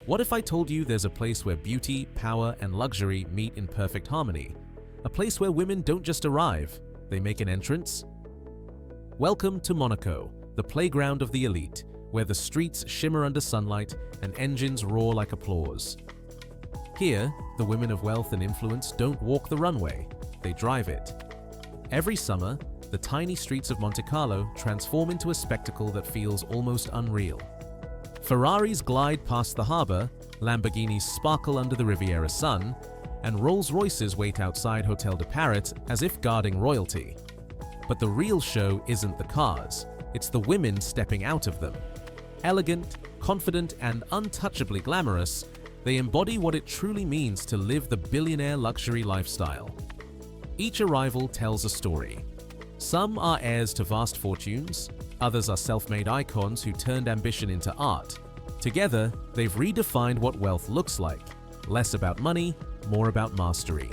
What if I told you there's a place where beauty, power, and luxury meet in perfect harmony? A place where women don't just arrive, they make an entrance? Welcome to Monaco, the playground of the elite, where the streets shimmer under sunlight and engines roar like applause. Here, the women of wealth and influence don't walk the runway, they drive it. Every summer, the tiny streets of Monte Carlo transform into a spectacle that feels almost unreal. Ferraris glide past the harbor, Lamborghinis sparkle under the Riviera sun, and Rolls-Royces wait outside Hotel de Paris as if guarding royalty. But the real show isn't the cars, it's the women stepping out of them. Elegant, confident, and untouchably glamorous, they embody what it truly means to live the billionaire luxury lifestyle. Each arrival tells a story. Some are heirs to vast fortunes, others are self-made icons who turned ambition into art. Together, they've redefined what wealth looks like, less about money, more about mastery.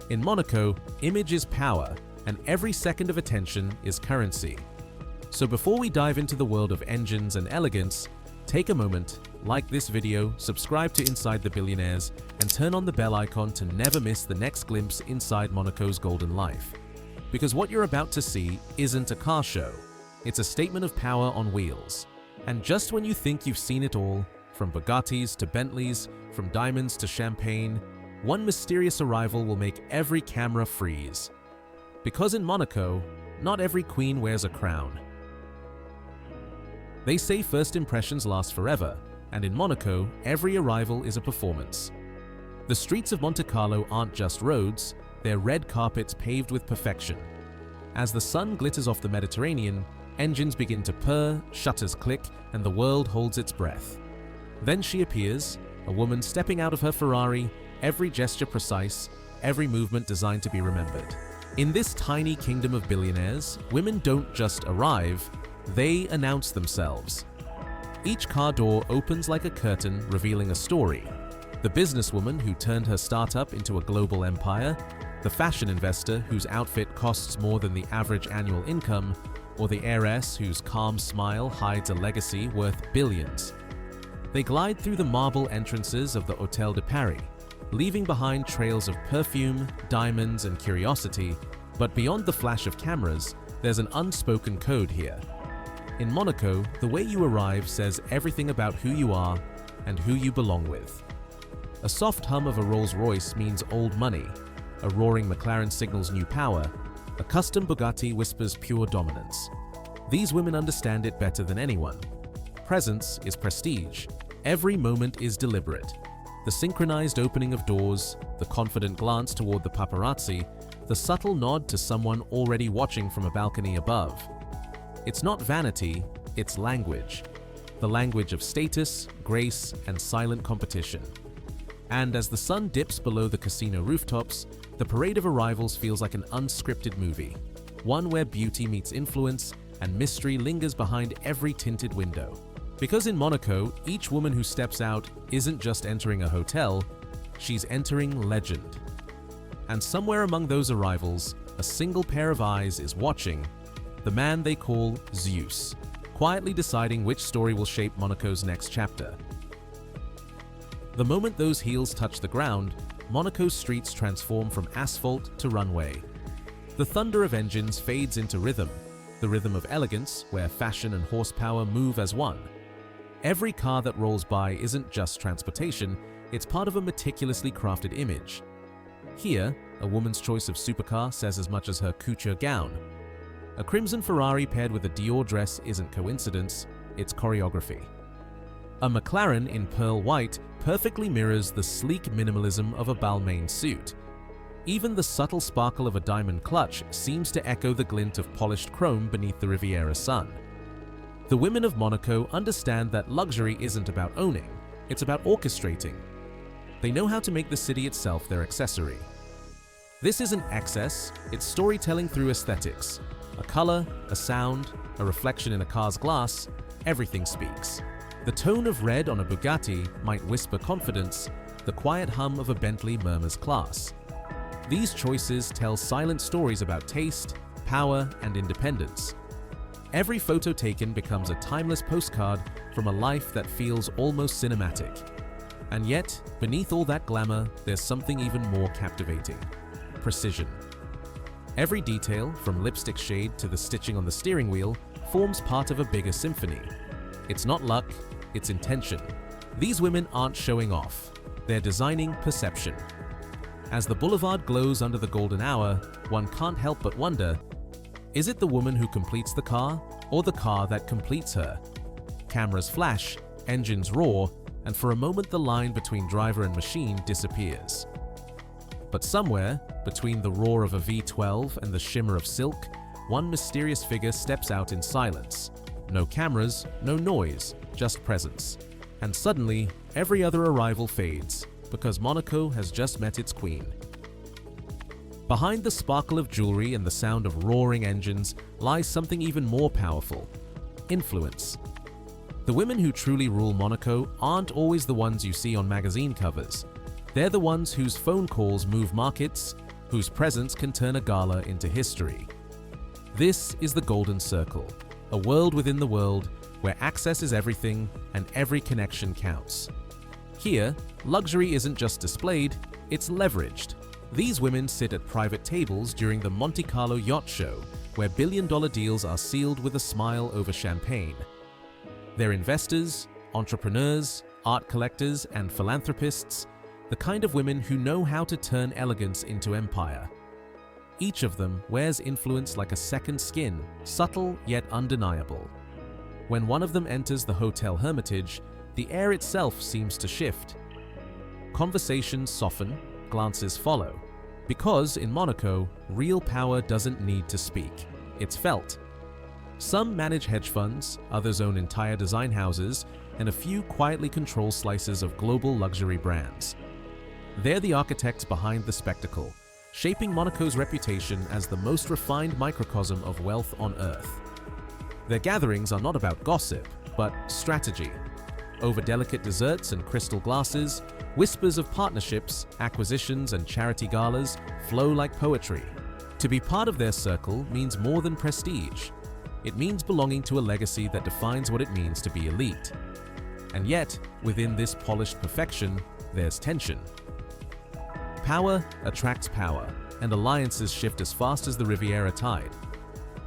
In Monaco, image is power, and every second of attention is currency. So before we dive into the world of engines and elegance, take a moment, like this video, subscribe to Inside the Billionaires, and turn on the bell icon to never miss the next glimpse inside Monaco's golden life. Because what you're about to see isn't a car show, it's a statement of power on wheels. And just when you think you've seen it all, from Bugattis to Bentleys, from diamonds to champagne, one mysterious arrival will make every camera freeze. Because in Monaco, not every queen wears a crown. They say first impressions last forever, and in Monaco, every arrival is a performance. The streets of Monte Carlo aren't just roads, they're red carpets paved with perfection. As the sun glitters off the Mediterranean, engines begin to purr, shutters click, and the world holds its breath. Then she appears, a woman stepping out of her Ferrari, every gesture precise, every movement designed to be remembered. In this tiny kingdom of billionaires, women don't just arrive, they announce themselves. Each car door opens like a curtain, revealing a story. The businesswoman who turned her startup into a global empire, the fashion investor whose outfit costs more than the average annual income, or the heiress whose calm smile hides a legacy worth billions. They glide through the marble entrances of the Hotel de Paris, leaving behind trails of perfume, diamonds, and curiosity, but beyond the flash of cameras, there's an unspoken code here. In Monaco, the way you arrive says everything about who you are and who you belong with. A soft hum of a Rolls-Royce means old money, a roaring McLaren signals new power, a custom Bugatti whispers pure dominance. These women understand it better than anyone. Presence is prestige. Every moment is deliberate. The synchronized opening of doors, the confident glance toward the paparazzi, the subtle nod to someone already watching from a balcony above. It's not vanity, it's language. The language of status, grace, and silent competition. And as the sun dips below the casino rooftops, the parade of arrivals feels like an unscripted movie. One where beauty meets influence and mystery lingers behind every tinted window. Because in Monaco, each woman who steps out isn't just entering a hotel, she's entering legend. And somewhere among those arrivals, a single pair of eyes is watching, the man they call Zeus, quietly deciding which story will shape Monaco's next chapter. The moment those heels touch the ground, Monaco's streets transform from asphalt to runway. The thunder of engines fades into rhythm, the rhythm of elegance, where fashion and horsepower move as one. Every car that rolls by isn't just transportation, it's part of a meticulously crafted image. Here, a woman's choice of supercar says as much as her couture gown. A crimson Ferrari paired with a Dior dress isn't coincidence, it's choreography. A McLaren in pearl white perfectly mirrors the sleek minimalism of a Balmain suit. Even the subtle sparkle of a diamond clutch seems to echo the glint of polished chrome beneath the Riviera sun. The women of Monaco understand that luxury isn't about owning, it's about orchestrating. They know how to make the city itself their accessory. This isn't excess, it's storytelling through aesthetics. A color, a sound, a reflection in a car's glass, everything speaks. The tone of red on a Bugatti might whisper confidence, the quiet hum of a Bentley murmurs class. These choices tell silent stories about taste, power, and independence. Every photo taken becomes a timeless postcard from a life that feels almost cinematic. And yet, beneath all that glamour, there's something even more captivating: precision. Every detail, from lipstick shade to the stitching on the steering wheel, forms part of a bigger symphony. It's not luck, it's intention. These women aren't showing off, they're designing perception. As the boulevard glows under the golden hour, one can't help but wonder, is it the woman who completes the car, or the car that completes her? Cameras flash, engines roar, and for a moment the line between driver and machine disappears. But somewhere, between the roar of a V12 and the shimmer of silk, one mysterious figure steps out in silence. No cameras, no noise, just presence. And suddenly, every other arrival fades, because Monaco has just met its queen. Behind the sparkle of jewelry and the sound of roaring engines lies something even more powerful: influence. The women who truly rule Monaco aren't always the ones you see on magazine covers. They're the ones whose phone calls move markets, whose presence can turn a gala into history. This is the Golden Circle, a world within the world where access is everything and every connection counts. Here, luxury isn't just displayed, it's leveraged. These women sit at private tables during the Monte Carlo Yacht Show, where billion-dollar deals are sealed with a smile over champagne. They're investors, entrepreneurs, art collectors, and philanthropists, the kind of women who know how to turn elegance into empire. Each of them wears influence like a second skin, subtle yet undeniable. When one of them enters the Hotel Hermitage, the air itself seems to shift. Conversations soften, glances follow. Because in Monaco, real power doesn't need to speak. It's felt. Some manage hedge funds, others own entire design houses, and a few quietly control slices of global luxury brands. They're the architects behind the spectacle, shaping Monaco's reputation as the most refined microcosm of wealth on earth. Their gatherings are not about gossip, but strategy. Over delicate desserts and crystal glasses, whispers of partnerships, acquisitions, and charity galas flow like poetry. To be part of their circle means more than prestige. It means belonging to a legacy that defines what it means to be elite. And yet, within this polished perfection, there's tension. Power attracts power, and alliances shift as fast as the Riviera tide.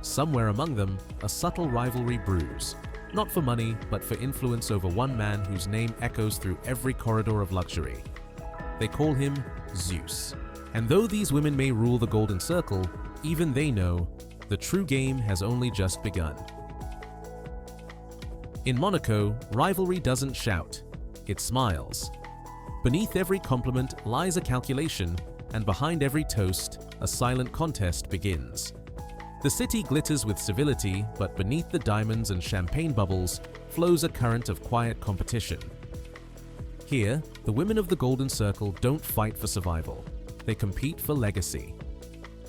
Somewhere among them, a subtle rivalry brews, not for money, but for influence over one man whose name echoes through every corridor of luxury. They call him Zeus. And though these women may rule the Golden Circle, even they know the true game has only just begun. In Monaco, rivalry doesn't shout, it smiles. Beneath every compliment lies a calculation, and behind every toast, a silent contest begins. The city glitters with civility, but beneath the diamonds and champagne bubbles flows a current of quiet competition. Here, the women of the Golden Circle don't fight for survival. They compete for legacy.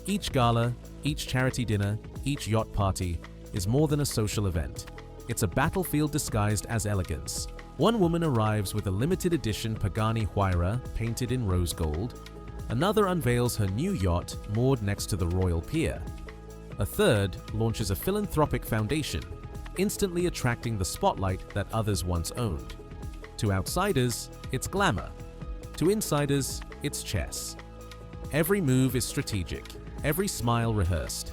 Each gala, each charity dinner, each yacht party is more than a social event. It's a battlefield disguised as elegance. One woman arrives with a limited edition Pagani Huayra painted in rose gold. Another unveils her new yacht moored next to the royal pier. A third launches a philanthropic foundation, instantly attracting the spotlight that others once owned. To outsiders, it's glamour. To insiders, it's chess. Every move is strategic, every smile rehearsed.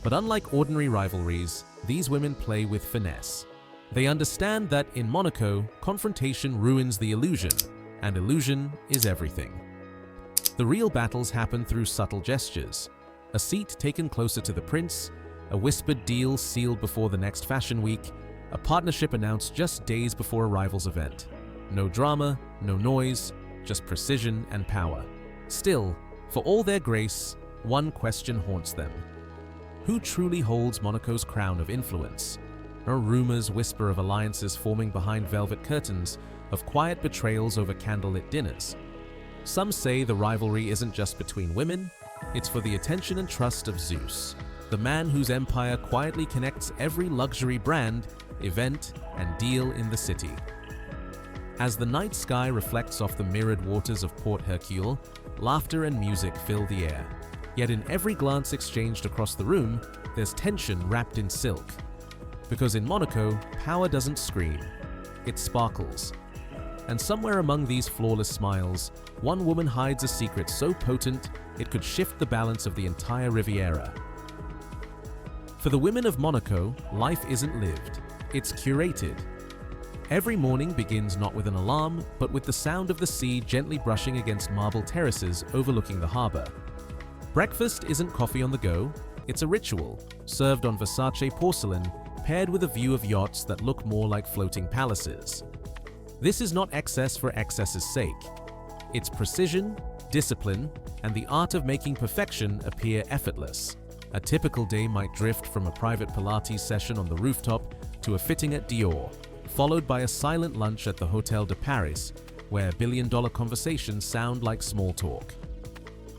But unlike ordinary rivalries, these women play with finesse. They understand that in Monaco, confrontation ruins the illusion, and illusion is everything. The real battles happen through subtle gestures. A seat taken closer to the prince, a whispered deal sealed before the next fashion week, a partnership announced just days before a rival's event. No drama, no noise, just precision and power. Still, for all their grace, one question haunts them. Who truly holds Monaco's crown of influence? No rumors whisper of alliances forming behind velvet curtains, of quiet betrayals over candlelit dinners. Some say the rivalry isn't just between women, it's for the attention and trust of Zeus, the man whose empire quietly connects every luxury brand, event, and deal in the city. As the night sky reflects off the mirrored waters of Port Hercule, laughter and music fill the air. Yet in every glance exchanged across the room, there's tension wrapped in silk. Because in Monaco, power doesn't scream, it sparkles. And somewhere among these flawless smiles, one woman hides a secret so potent it could shift the balance of the entire Riviera. For the women of Monaco, life isn't lived, it's curated. Every morning begins not with an alarm, but with the sound of the sea gently brushing against marble terraces overlooking the harbor. Breakfast isn't coffee on the go, it's a ritual, served on Versace porcelain, paired with a view of yachts that look more like floating palaces. This is not excess for excess's sake. It's precision, discipline, and the art of making perfection appear effortless. A typical day might drift from a private Pilates session on the rooftop to a fitting at Dior, followed by a silent lunch at the Hotel de Paris, where billion-dollar conversations sound like small talk.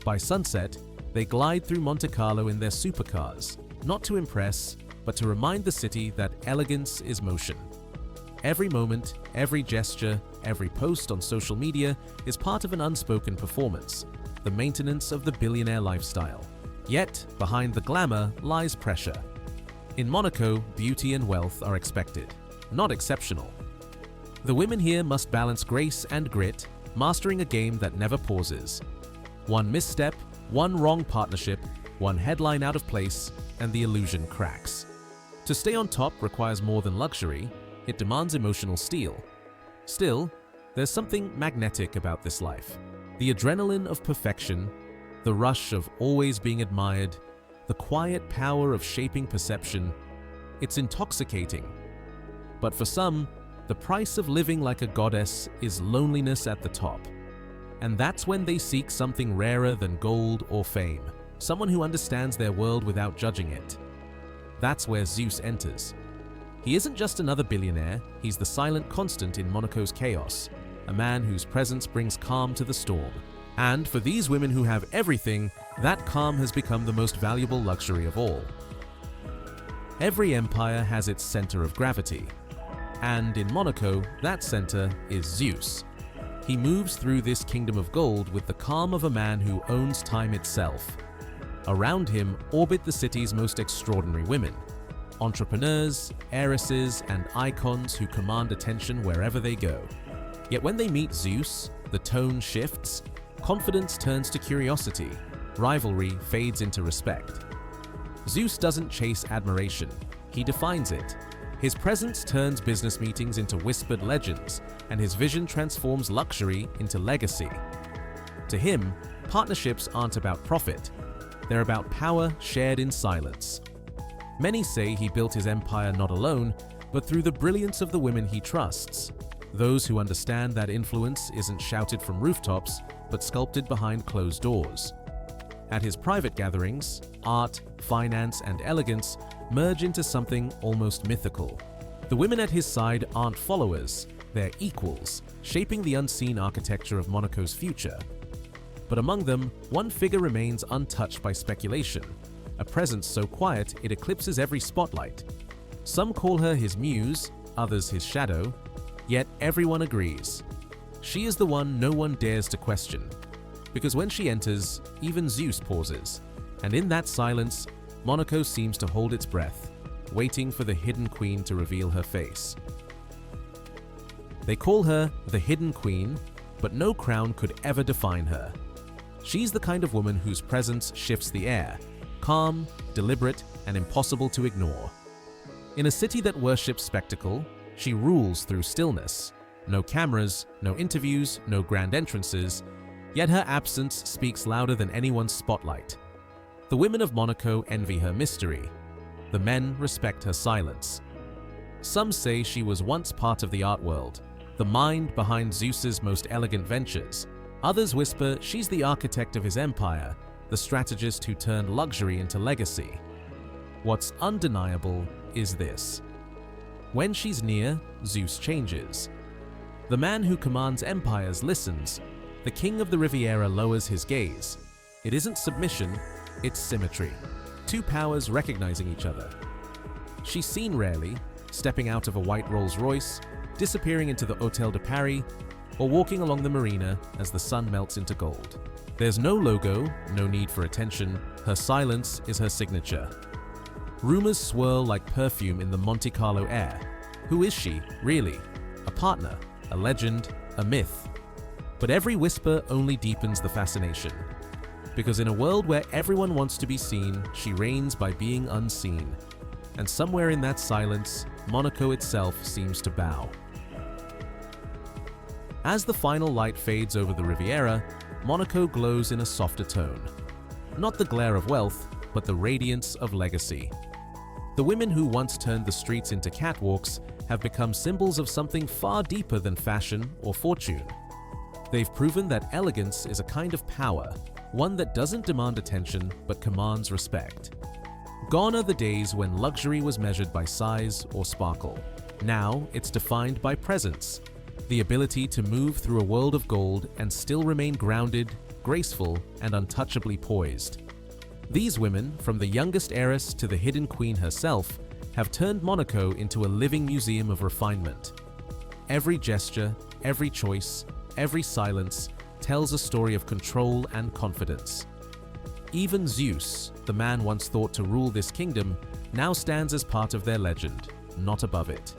By sunset, they glide through Monte Carlo in their supercars, not to impress, but to remind the city that elegance is motion. Every moment, every gesture, every post on social media is part of an unspoken performance, the maintenance of the billionaire lifestyle. Yet, behind the glamour lies pressure. In Monaco, beauty and wealth are expected, not exceptional. The women here must balance grace and grit, mastering a game that never pauses. One misstep, one wrong partnership, one headline out of place, and the illusion cracks. To stay on top requires more than luxury, it demands emotional steel. Still, there's something magnetic about this life. The adrenaline of perfection, the rush of always being admired, the quiet power of shaping perception. It's intoxicating. But for some, the price of living like a goddess is loneliness at the top. And that's when they seek something rarer than gold or fame, someone who understands their world without judging it. That's where Zeus enters. He isn't just another billionaire, he's the silent constant in Monaco's chaos, a man whose presence brings calm to the storm. And for these women who have everything, that calm has become the most valuable luxury of all. Every empire has its center of gravity. And in Monaco, that center is Zeus. He moves through this kingdom of gold with the calm of a man who owns time itself. Around him orbit the city's most extraordinary women, entrepreneurs, heiresses, and icons who command attention wherever they go. Yet when they meet Zeus, the tone shifts, confidence turns to curiosity, rivalry fades into respect. Zeus doesn't chase admiration, he defines it. His presence turns business meetings into whispered legends, and his vision transforms luxury into legacy. To him, partnerships aren't about profit, they're about power shared in silence. Many say he built his empire not alone, but through the brilliance of the women he trusts, those who understand that influence isn't shouted from rooftops, but sculpted behind closed doors. At his private gatherings, art, finance, and elegance merge into something almost mythical. The women at his side aren't followers, they're equals, shaping the unseen architecture of Monaco's future. But among them, one figure remains untouched by speculation, a presence so quiet it eclipses every spotlight. Some call her his muse, others his shadow, yet everyone agrees. She is the one no one dares to question, because when she enters, even Zeus pauses, and in that silence, Monaco seems to hold its breath, waiting for the hidden queen to reveal her face. They call her the Hidden Queen, but no crown could ever define her. She's the kind of woman whose presence shifts the air, calm, deliberate, and impossible to ignore. In a city that worships spectacle, she rules through stillness. No cameras, no interviews, no grand entrances, yet her absence speaks louder than anyone's spotlight. The women of Monaco envy her mystery. The men respect her silence. Some say she was once part of the art world, the mind behind Zeus's most elegant ventures. Others whisper she's the architect of his empire, the strategist who turned luxury into legacy. What's undeniable is this. When she's near, Zeus changes. The man who commands empires listens. The king of the Riviera lowers his gaze. It isn't submission, it's symmetry. Two powers recognizing each other. She's seen rarely, stepping out of a white Rolls-Royce, disappearing into the Hotel de Paris, or walking along the marina as the sun melts into gold. There's no logo, no need for attention. Her silence is her signature. Rumors swirl like perfume in the Monte Carlo air. Who is she, really? A partner? a legend, a myth. But every whisper only deepens the fascination. Because in a world where everyone wants to be seen, she reigns by being unseen. And somewhere in that silence, Monaco itself seems to bow. As the final light fades over the Riviera, Monaco glows in a softer tone. Not the glare of wealth, but the radiance of legacy. The women who once turned the streets into catwalks have become symbols of something far deeper than fashion or fortune. They've proven that elegance is a kind of power, one that doesn't demand attention but commands respect. Gone are the days when luxury was measured by size or sparkle. Now it's defined by presence, the ability to move through a world of gold and still remain grounded, graceful, and untouchably poised. These women, from the youngest heiress to the hidden queen herself, have turned Monaco into a living museum of refinement. Every gesture, every choice, every silence tells a story of control and confidence. Even Zeus, the man once thought to rule this kingdom, now stands as part of their legend, not above it.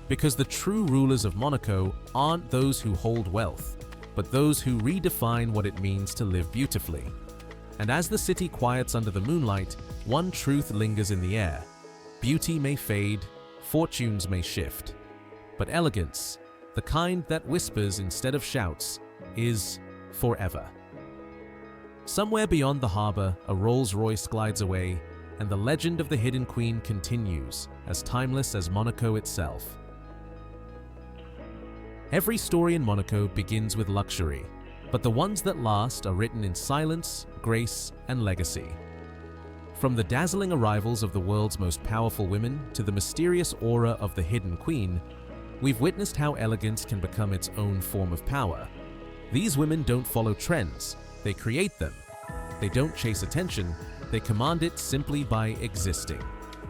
Because the true rulers of Monaco aren't those who hold wealth, but those who redefine what it means to live beautifully. And as the city quiets under the moonlight, one truth lingers in the air. Beauty may fade, fortunes may shift, but elegance, the kind that whispers instead of shouts, is forever. Somewhere beyond the harbor, a Rolls-Royce glides away, and the legend of the hidden queen continues, as timeless as Monaco itself. Every story in Monaco begins with luxury, but the ones that last are written in silence, grace, and legacy. From the dazzling arrivals of the world's most powerful women to the mysterious aura of the hidden queen, we've witnessed how elegance can become its own form of power. These women don't follow trends, they create them. They don't chase attention, they command it simply by existing.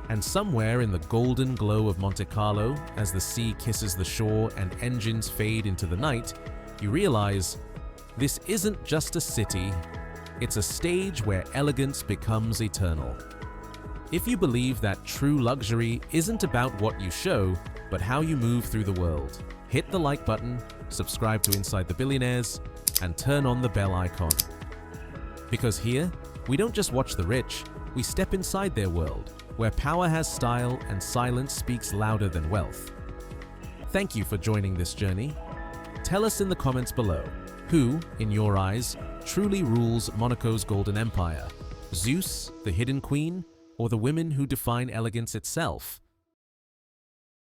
And somewhere in the golden glow of Monte Carlo, as the sea kisses the shore and engines fade into the night, you realize this isn't just a city, it's a stage where elegance becomes eternal. If you believe that true luxury isn't about what you show, but how you move through the world, hit the like button, subscribe to Inside the Billionaires, and turn on the bell icon. Because here, we don't just watch the rich, we step inside their world, where power has style and silence speaks louder than wealth. Thank you for joining this journey. Tell us in the comments below, who, in your eyes, truly rules Monaco's golden empire? Zeus, the hidden queen, or the women who define elegance itself?